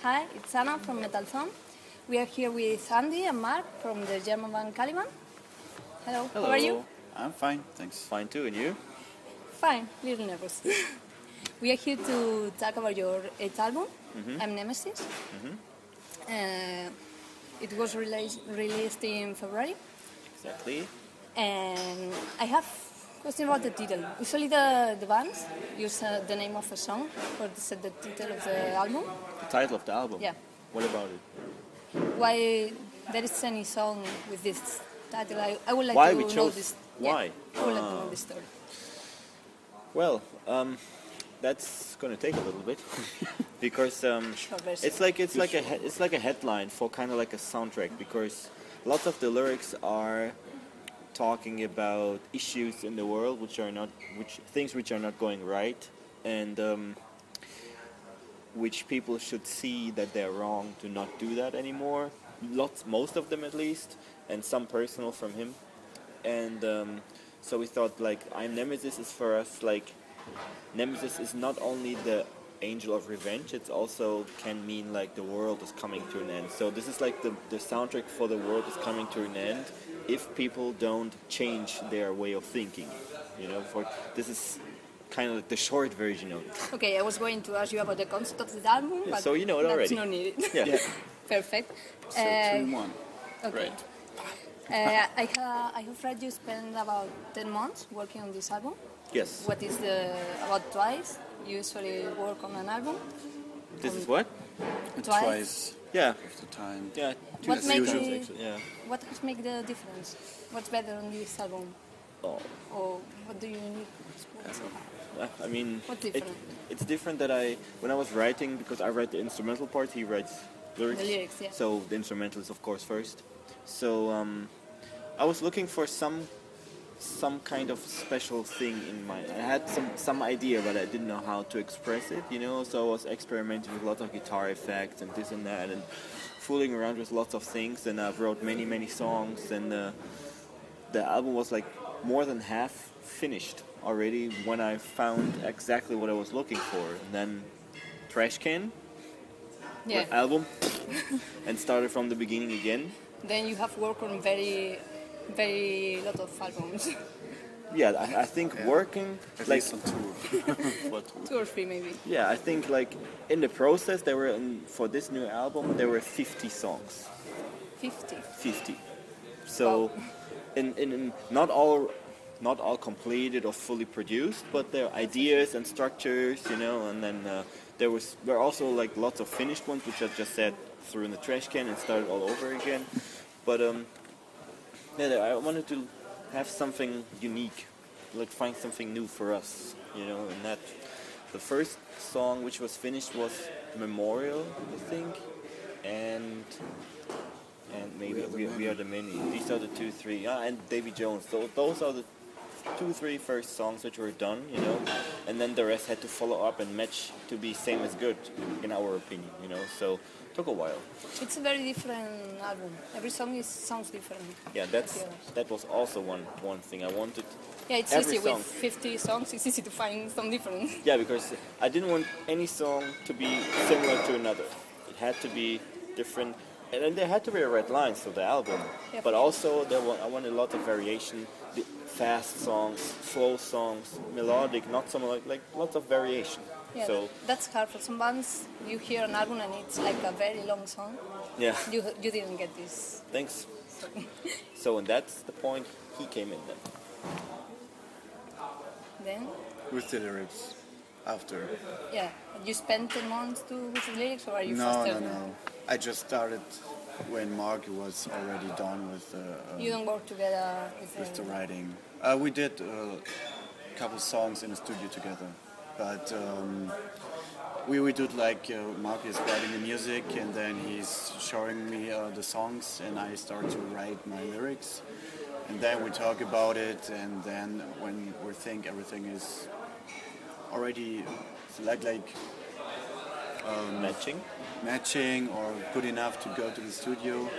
Hi, it's Anna from Metalzone. We are here with Andy and Mark from the German band CALIBAN. Hello. Hello. How are you? I'm fine, thanks. Fine too, and you? Fine, little nervous. We are here to talk about your 8th album, I'm Nemesis. It was released in February. Exactly. And I have a question about the title. Usually the bands use the name of a song for set the title of the album. The title of the album? Yeah. What about it? Why there is any song with this title? I would like Why to we know chose this. why? I would like to know this story. Well, that's going to take a little bit because Short version. it's like a headline for kind of like a soundtrack, because lots of the lyrics are talking about issues in the world which are not going right, and which people should see that they're wrong to not do that anymore. Most of them at least, and some personal from him. And so we thought, like, I'm Nemesis is for us, like, Nemesis is not only the angel of revenge, it also can mean like the world is coming to an end. So this is like the soundtrack for the world is coming to an end if people don't change their way of thinking. You know, this is kind of like the short version of it. Okay, I was going to ask you about the concept of the album, but So you know it already. That's not needed. Yeah. Perfect. So 2 in 1. Okay. Right. I have read you spent about 10 months working on this album. Yes. What is about twice you usually work on an album? This is what? Twice? Yeah. Of the time. Yeah. What makes usual, it- actually. Yeah. What has made the difference? What's better on this album? Oh. Or what do you need? I mean, What's different? it's different that when I was writing, because I write the instrumental part, he writes lyrics. The lyrics, yeah. So the instrumental is of course first. So I was looking for some kind of special thing in mind. I had some idea, but I didn't know how to express it, you know. So I was experimenting with lots of guitar effects and this and that, and fooling around with lots of things. And I wrote many songs, and the album was like more than half finished already when I found exactly what I was looking for. And then trash can, album, and started from the beginning again. Then you have worked on very lot of albums. Yeah, I think working At like least on 2. What? 2 or 3 maybe. yeah, I think like in the process for this new album there were 50 songs. 50. 50. So Wow. in not all completed or fully produced, but there are ideas and structures, you know, and then there were also like lots of finished ones which I just said threw in the trash can and started all over again. But I wanted to have something unique, like find something new for us, you know, and that the first song which was finished was Memorial, I think, and maybe we are the many. These are the 2, 3, and Davy Jones. So those are the 2, 3 first songs which were done, you know, and then the rest had to follow up and match to be same as good, in our opinion, you know. So took a while. It's a very different album. Every song sounds different. Yeah, that was also one thing I wanted. Yeah, it's every easy song. with 50 songs. It's easy to find some difference. Yeah, because I didn't want any song to be similar to another. It had to be different, and then there had to be red lines to the album. Yeah. But also I wanted a lot of variation, the fast songs, slow songs, melodic, not so like lots of variation. Yeah, So that's hard for some bands. You hear an album and it's like a very long song. yeah, You didn't get this. thanks. So and that's the point. He came in then. Then, With the lyrics. After. yeah, you spent 10 months with the lyrics, or are you No. faster? I just started when Mark was already done with You don't work together with the writing. We did a couple songs in the studio together, but we did like Mark is writing the music, and then he's showing me the songs, and I start to write my lyrics, and then we talk about it, and then when we think everything is already matching or good enough to go to the studio,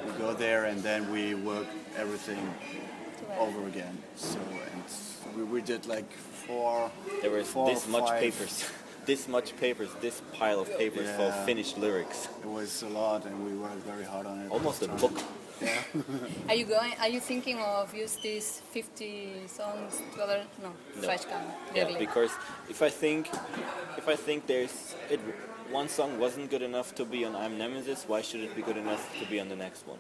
we go there and then we work everything over again. So and we did like 4. There were four this or much five papers. this much papers, this pile of papers for Yeah. finished lyrics. It was a lot, and we worked very hard on it. Almost a book. Yeah. Are you thinking of use these 50 songs to other? No, trash can. Yeah, really. because if I think one song wasn't good enough to be on I'm Nemesis, why should it be good enough to be on the next one?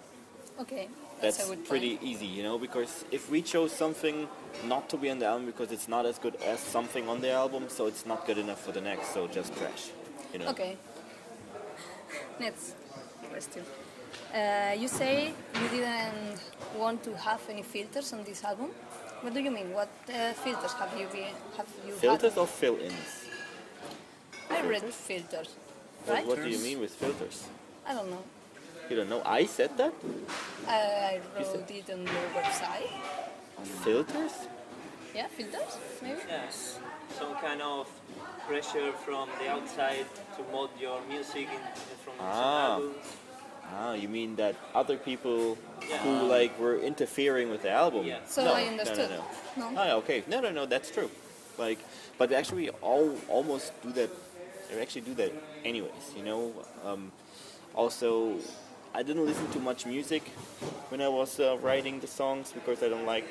Okay, That's a good pretty point. easy, because if we chose something not to be on the album because it's not as good as something on the album, so it's not good enough for the next, so just trash. Okay. Next question. You say you didn't want to have any filters on this album. What do you mean? What filters have you Filters had? or fill-ins? I read filters, right? What do you mean with filters? I don't know. You don't know? I said that? I You said- wrote it on your website. Filters? Yeah, filters, maybe? Yes, some kind of pressure from the outside to mold your music from some albums. You mean that other people Yeah. who were interfering with the album? Yeah. So No, I understood. No. No? Oh, yeah, okay. No, that's true. But actually, almost do that. They actually do that anyways. Also, I didn't listen to much music when I was writing the songs because I don't like.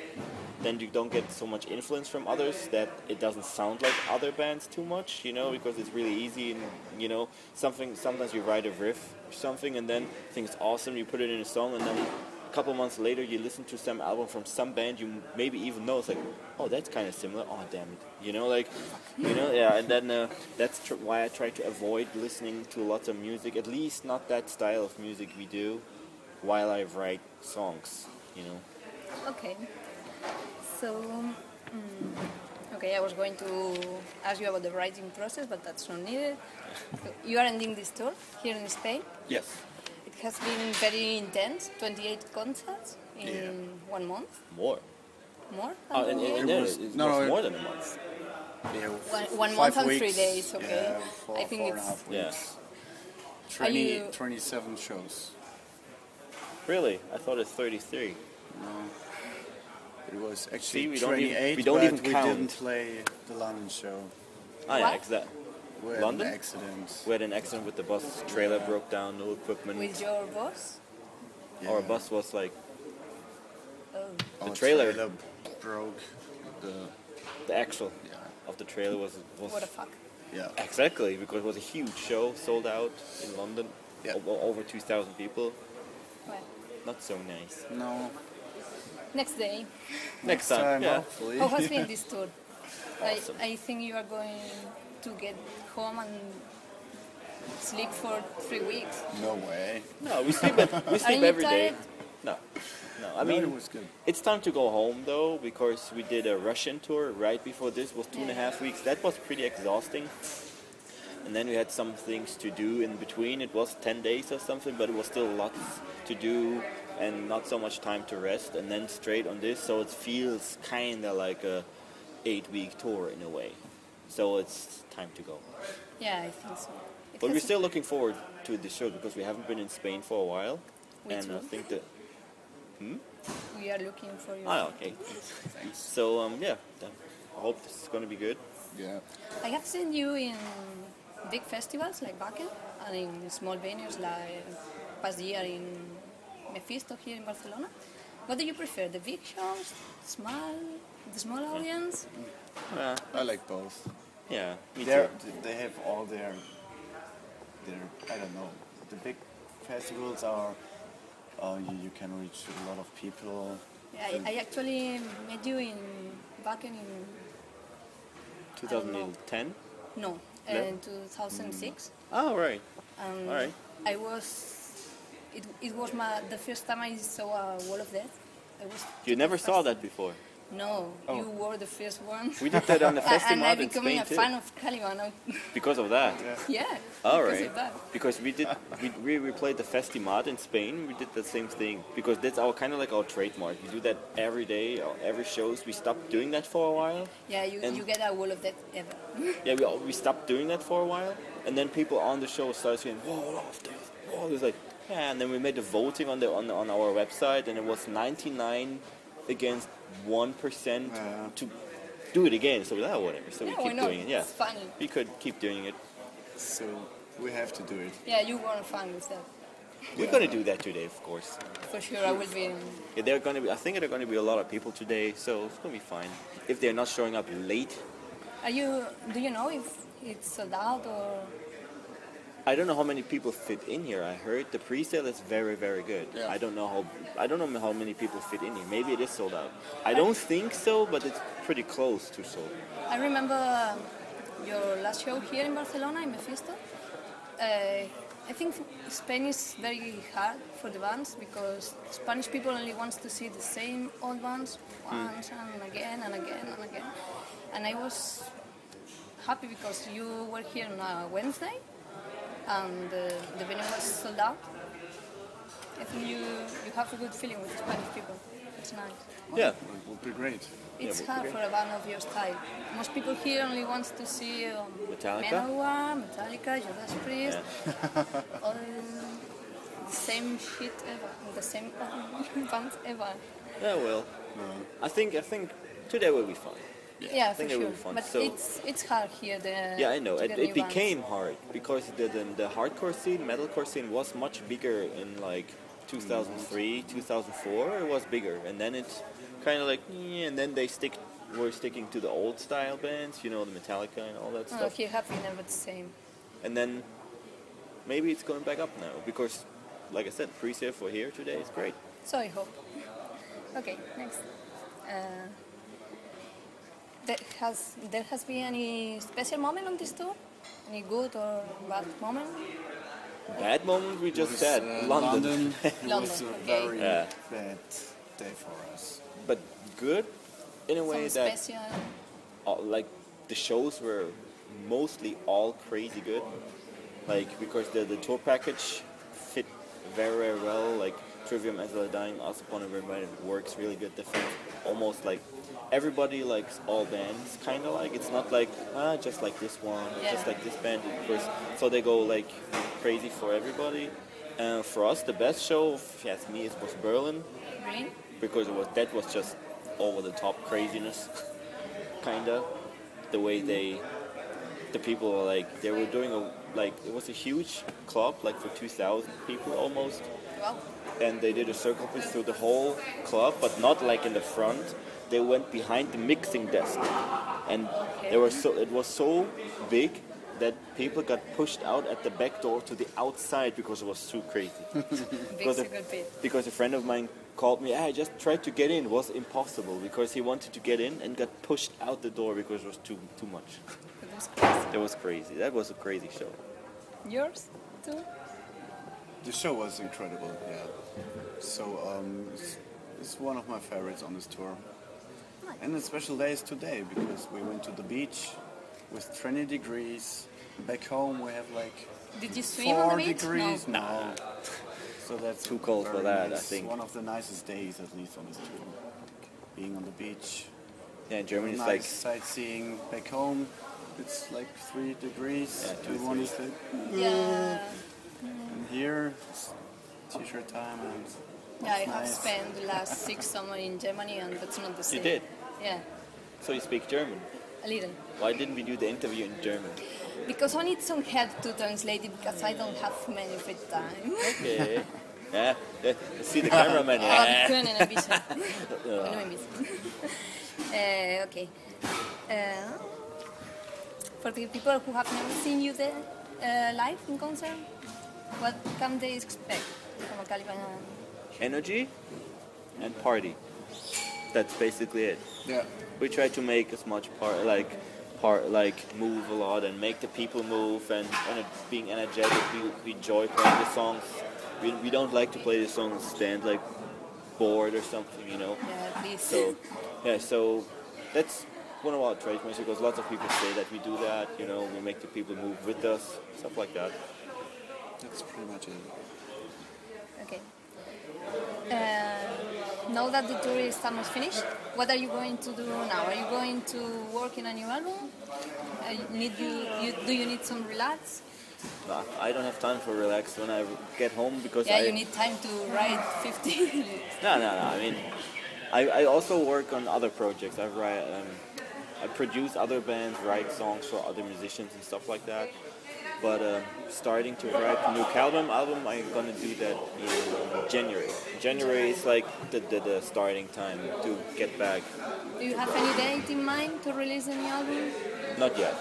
Then you don't get so much influence from others that it doesn't sound like other bands too much. Because it's really easy and Sometimes you write a riff or something and then think it's awesome. You put it in a song and then a couple months later you listen to some album from some band you maybe even know. It's like, oh, that's kind of similar. Oh, damn it. Yeah. And then that's why I try to avoid listening to lots of music. At least not that style of music we do while I write songs. Okay. So, okay, I was going to ask you about the writing process, but that's not needed. So you are ending this tour here in Spain. Yes. It has been very intense, 28 concerts in Yeah. 1 month. More. More? Oh, than 28? It was- it's no, much it- more than a month. Yeah, One 5 month and weeks. 3 days, okay. Yeah, four, I think 4.5 it's- Yeah. weeks. Are you- 27 shows. Really? I thought it's 33. No. It was actually See, we don't even- 28, we don't but even we count. didn't play the London show. Oh, yeah, What? exactly. We had London? an accident. We had an accident with the bus. Trailer broke down, no equipment. With your boss? Our bus was Oh, Our trailer. broke. the axle Yeah. of the trailer was what the fuck? Yeah. exactly because it was a huge show, sold out in London. Yeah. Over 2,000 people. Well, Not so nice. No. next day. Next time, yeah. hopefully. How has been this tour? Awesome. I think you are going to get home and sleep for 3 weeks. No way. No, we sleep you every day. tired? No. I No, mean, it was good. it's time to go home though because we did a Russian tour right before this. Was 2.5 weeks. That was pretty exhausting. And then we had some things to do in between. It was 10 days or something, but it was still lots to do and not so much time to rest. And then straight on this, so it feels kind of like a 8-week tour in a way. So it's time to go. Yeah, I think so. It But we're has- still looking forward to the show because we haven't been in Spain for a while. We And I too. think that... We are looking for you. Oh, okay. Thanks. So, I hope this is going to be good. Yeah. I have seen you in big festivals like Wacken and in small venues like past year in Mephisto here in Barcelona. What do you prefer, the big shows, the small audience? I like both. Yeah, me They're, too. they have all their, I don't know, the big festivals are, you can reach a lot of people. Yeah, I actually met you in Wacken in 2010? no, No? in 2006. Oh, right. Um, All right. I was. It was the first time I saw a wall of death. I was. You never saw that before. No, Oh. you were the first one. We did that on the And festival I'm in becoming Spain a fan too. of Caliban. Because of that. Yeah. All because right. of that. Because we played the Festimad in Spain. We did the same thing because that's our kind of like our trademark. We do that every day, or every shows. We stopped doing that for a while. Yeah, And- you get a wall of death ever. Yeah, we stopped doing that for a while, and then people on the show started saying, "Whoa, of death!" Whoa, it was like, yeah. And then we made the voting on our website, and it was 99 against 1% Yeah. to do it again. So whatever. So we Yeah, why keep not? doing it. Yeah, It's funny. we could keep doing it. So we have to do it. Yeah, you were fun with that. We're gonna do that today, of course. For sure, I will be. Yeah, there are gonna be. I think there are gonna be a lot of people today, so it's gonna be fine. If they're not showing up late, Do you know if it's sold out or? I don't know how many people fit in here. I heard the pre-sale is very, very good. Yeah. I don't know how many people fit in here. Maybe it is sold out. I don't think so, but it's pretty close to sold. I remember your last show here in Barcelona, in Mephisto. I think Spain is very hard for the bands because Spanish people only wants to see the same old bands once and again and again and again. And I was happy because you were here on a Wednesday and the venue was sold out. I think you have a good feeling with Spanish people. It's nice. Yeah. It would be great. It's Yeah, hard okay. for a band of your style. Most people here only wants to see Metallica? Manowar, Metallica, Judas Priest, all the same shit ever, the same bands ever. Yeah, well, I think today will be fun. Yeah, for think it will sure. be fun. But So- it's hard here. Yeah, I know. To It get new bands. became hard because the hardcore scene, metalcore scene, was much bigger in like 2003, 2004. It was bigger, and then it's kind of like, and then were sticking to the old style bands, the Metallica and all that Oh, stuff. here have been never the same. And then maybe it's going back up now because, like I said, pre-sale for here today is great. So I hope. Okay, next. There has been any special moment on this tour? Any good or bad moment? Bad moment we just It was, said London. It was a London, okay. very Yeah. bad day for us. But good in a way Some that special. like the shows were mostly all crazy good, like because the tour package fit very, very well. Like Trivium as a Dying, Us Upon a Reminder works really good. The thing almost like everybody likes all bands, kind of like it's not like just like this one, or just Yeah. like this band. So they go like crazy for everybody. For us, the best show, if you ask me, it was Berlin Really? because that was just over the top craziness, kinda. The way the people were like, they were doing it was a huge club, like for 2,000 people almost, Wow. and they did a circle piece through the whole club, but not like in the front. They went behind the mixing desk, and it was so big that people got pushed out at the back door to the outside because it was too crazy. Big's a good bit. Because a friend of mine called me, I just tried to get in. It was impossible because he wanted to get in and got pushed out the door because it was too much. It was crazy. That was crazy. That was a crazy show. Yours too? The show was incredible, yeah. So it's one of my favorites on this tour. Nice. And the special day is today because we went to the beach with 20 degrees. Back home we have like Did you swim on 4 the beach? degrees. No. No. So that's Too cold for very that, I nice. think. One of the nicest days at least on this tour. Being on the beach. Yeah, in Germany it's Nice like sightseeing. Back home it's like 3 degrees. Yeah, 2, Everyone 3. is like, Yeah. and here it's t-shirt time and Yeah, I it's have nice. spent the last 6 summers in Germany and that's not the same. did? Yeah, so you speak German. a little. Why didn't we do the interview in German? Because I need some help to translate it because I don't have many free time. Okay. Yeah. See the cameraman. Yeah. Können ein bisschen. Nur ein bisschen. Okay. For the people who have never seen you there live in concert, what can they expect from a CALIBAN? Energy and party. That's basically it. Yeah. We try to make as much move a lot and make the people move and being energetic. We enjoy playing the songs. We don't like to play the songs and stand like bored or something, Yeah, please. So that's one of our trademarks because lots of people say that we do that. We make the people move with us, stuff like that. That's pretty much it. Okay. Now that the tour is almost finished, what are you going to do now? Are you going to work in a new album? Do you need some relax? No, I don't have time for relax when I get home because Yeah, you need time to write 50. No. I mean, I also work on other projects. I produce other bands, write songs for other musicians and stuff like that. But starting to write the new CALIBAN album, I'm gonna do that in January. January is like the starting time to get back. Do you have any date in mind to release the new album? Not yet.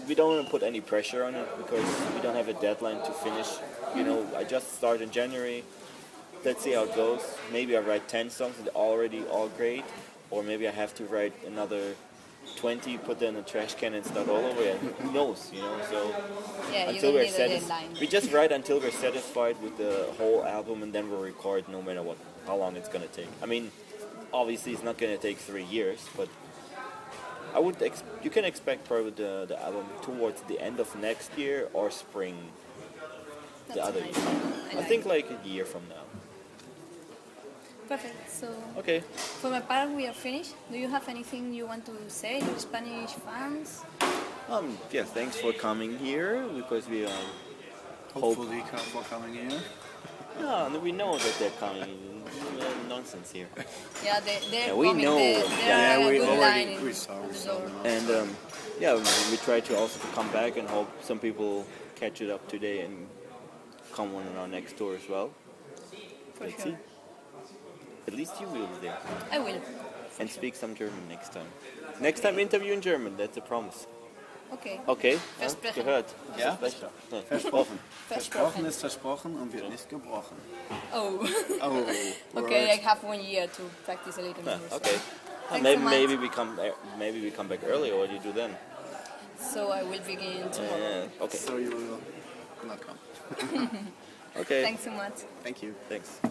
We don't want to put any pressure on it because we don't have a deadline to finish. You know, I just start in January. Let's see how it goes. Maybe I write 10 songs that are already all great, or maybe I have to write another 20, put them in a trash can and start all over again. Who knows, you know? So Yeah, you until don't we're need a deadline. we just write until we're satisfied with the whole album, and then we'll record no matter what, how long it's gonna take. I mean, obviously it's not gonna take 3 years, but I would you can expect probably the album towards the end of next year or spring the That's other nice. year. I think like a year from now. Perfect. So Okay. for my part, we are finished. Do you have anything you want to say to Spanish fans? Yeah, thanks for coming here because we Hopefully for coming here. no, we know that they're coming. Nonsense here. Yeah, they're Yeah, we coming. know. They're Yeah, we a good already line we saw at the some. door. And yeah, we try to also come back and hope some people catch it up today and come on our next tour as well. For Let's sure. see. At least you will be there. I will. And speak some German next time. Next time interview in German, that's a promise. Okay. Okay, Versprechen. gehört. Ja? Versprechen. Versprochen. Versprochen Versprochen. ist versprochen und wird nicht gebrochen. Oh. Oh, Okay, I word. have 1 year to practice a little Yeah, more. so. okay. Thanks Maybe, so much. maybe we come back early. What do you do then? So I will begin tomorrow. Okay. So you will not come. Okay. Thanks so much. Thank you. Thanks.